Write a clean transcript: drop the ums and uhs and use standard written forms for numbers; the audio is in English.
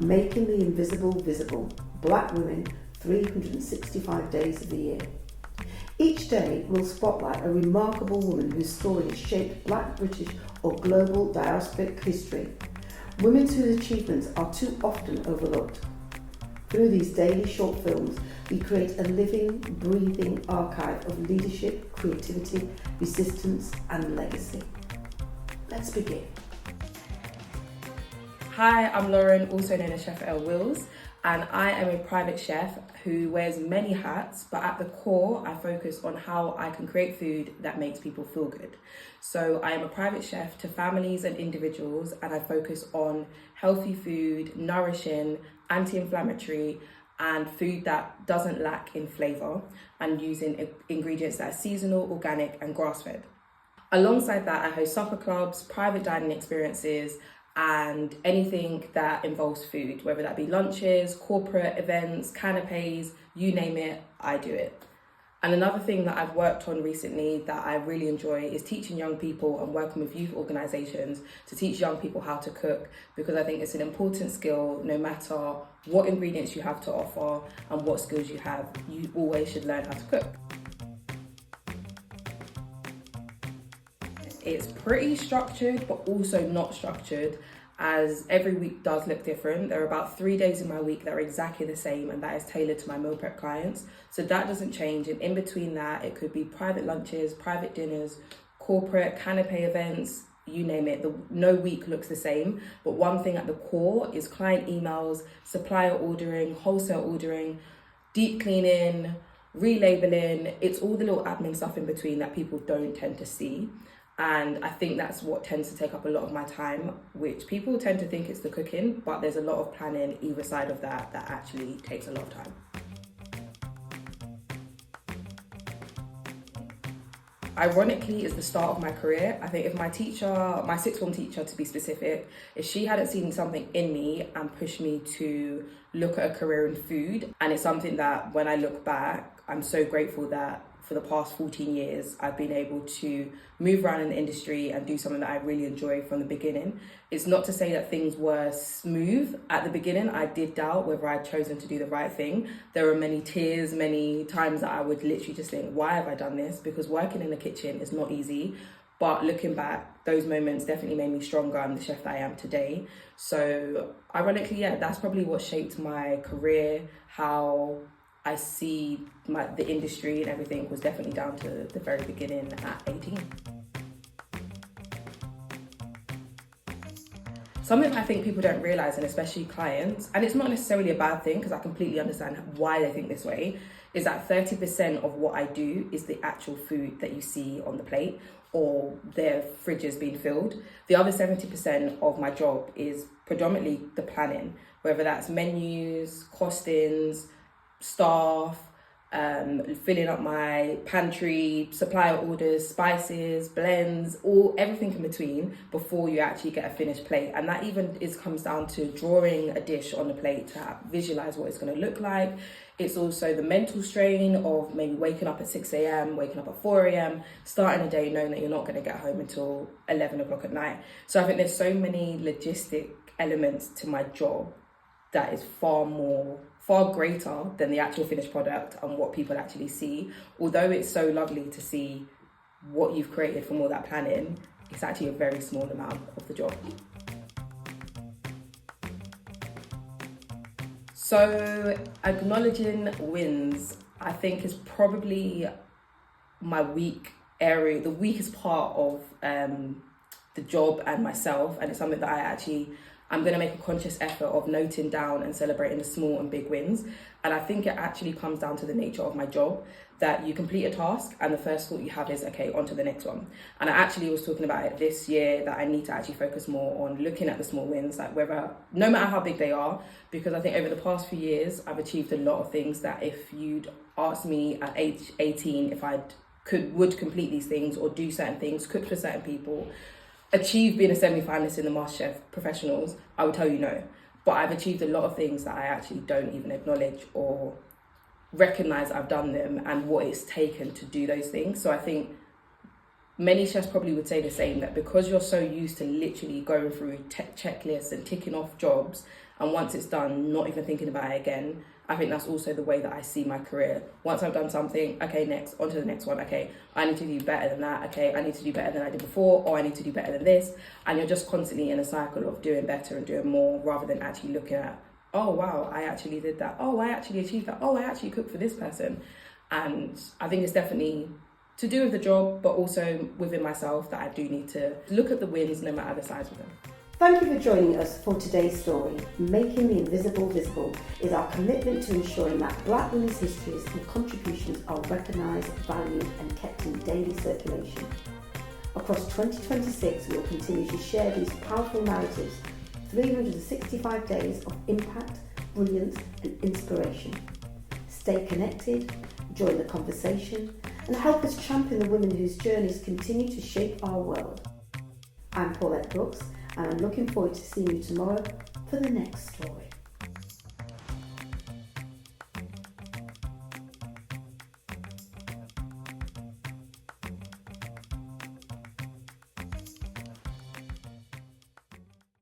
Making the invisible visible. Black women, 365 days of the year. Each day will spotlight a remarkable woman whose story has shaped Black, British or global diasporic history. Women whose achievements are too often overlooked. Through these daily short films, we create a living, breathing archive of leadership, creativity, resistance and legacy. Let's begin. Hi, I'm Lauren, also known as Chef L. Wills, and I am a private chef who wears many hats, but at the core, I focus on how I can create food that makes people feel good. So I am a private chef to families and individuals, and I focus on healthy food, nourishing, anti-inflammatory, and food that doesn't lack in flavour, and using ingredients that are seasonal, organic, and grass-fed. Alongside that, I host supper clubs, private dining experiences, and anything that involves food, whether that be lunches, corporate events, canapes, you name it, I do it. And another thing that I've worked on recently that I really enjoy is teaching young people and working with youth organisations to teach young people how to cook, because I think it's an important skill. No matter what ingredients you have to offer and what skills you have, you always should learn how to cook. It's pretty structured, but also not structured, as every week does look different. There are about 3 days in my week that are exactly the same, and that is tailored to my meal prep clients. So that doesn't change. And in between that, it could be private lunches, private dinners, corporate, canapé events, you name it. No week looks the same. But one thing at the core is client emails, supplier ordering, wholesale ordering, deep cleaning, relabeling. It's all the little admin stuff in between that people don't tend to see. And I think that's what tends to take up a lot of my time, which people tend to think it's the cooking, but there's a lot of planning either side of that actually takes a lot of time. Ironically, it's the start of my career. I think if my sixth form teacher to be specific, if she hadn't seen something in me and pushed me to look at a career in food, and it's something that when I look back, I'm so grateful that for the past 14 years, I've been able to move around in the industry and do something that I really enjoy from the beginning. It's not to say that things were smooth at the beginning. I did doubt whether I'd chosen to do the right thing. There were many tears, many times that I would literally just think, why have I done this? Because working in the kitchen is not easy. But looking back, those moments definitely made me stronger and the chef that I am today. So ironically, yeah, that's probably what shaped my career, how I see the industry and everything was definitely down to the very beginning at 18. Something I think people don't realise, and especially clients, and it's not necessarily a bad thing because I completely understand why they think this way, is that 30% of what I do is the actual food that you see on the plate or their fridges being filled. The other 70% of my job is predominantly the planning, whether that's menus, costings, staff, filling up my pantry, supplier orders, spices, blends, everything in between before you actually get a finished plate. And that even comes down to drawing a dish on the plate to visualize what it's going to look like. It's also the mental strain of maybe waking up at 6 a.m, waking up at 4 a.m, starting a day knowing that you're not going to get home until 11 o'clock at night. So I think there's so many logistic elements to my job that is far greater than the actual finished product and what people actually see. Although it's so lovely to see what you've created from all that planning, it's actually a very small amount of the job. So acknowledging wins, I think, is probably my weak area, the weakest part of the job and myself, and it's something that I'm going to make a conscious effort of noting down and celebrating the small and big wins. And I think it actually comes down to the nature of my job, that you complete a task and the first thought you have is, okay, on to the next one. And I actually was talking about it this year, that I need to actually focus more on looking at the small wins, like no matter how big they are, because I think over the past few years, I've achieved a lot of things that if you'd asked me at age 18 if would complete these things or do certain things, cook for certain people, achieve being a semi-finalist in the Masterchef professionals, I would tell you no. But I've achieved a lot of things that I actually don't even acknowledge or recognize I've done them and what it's taken to do those things. So I think many chefs probably would say the same, that because you're so used to literally going through checklists and ticking off jobs and once it's done, not even thinking about it again. I think that's also the way that I see my career. Once I've done something, okay, next, on to the next one. Okay, I need to do better than that. Okay, I need to do better than I did before, or I need to do better than this. And you're just constantly in a cycle of doing better and doing more, rather than actually looking at, oh wow, I actually did that. Oh, I actually achieved that. Oh, I actually cooked for this person. And I think it's definitely to do with the job, but also within myself, that I do need to look at the wins no matter the size of them. Thank you for joining us for today's story. Making the Invisible Visible is our commitment to ensuring that Black women's histories and contributions are recognised, valued and kept in daily circulation. Across 2026, we will continue to share these powerful narratives, 365 days of impact, brilliance and inspiration. Stay connected, join the conversation and help us champion the women whose journeys continue to shape our world. I'm Paulette Brooks, and I'm looking forward to seeing you tomorrow for the next story.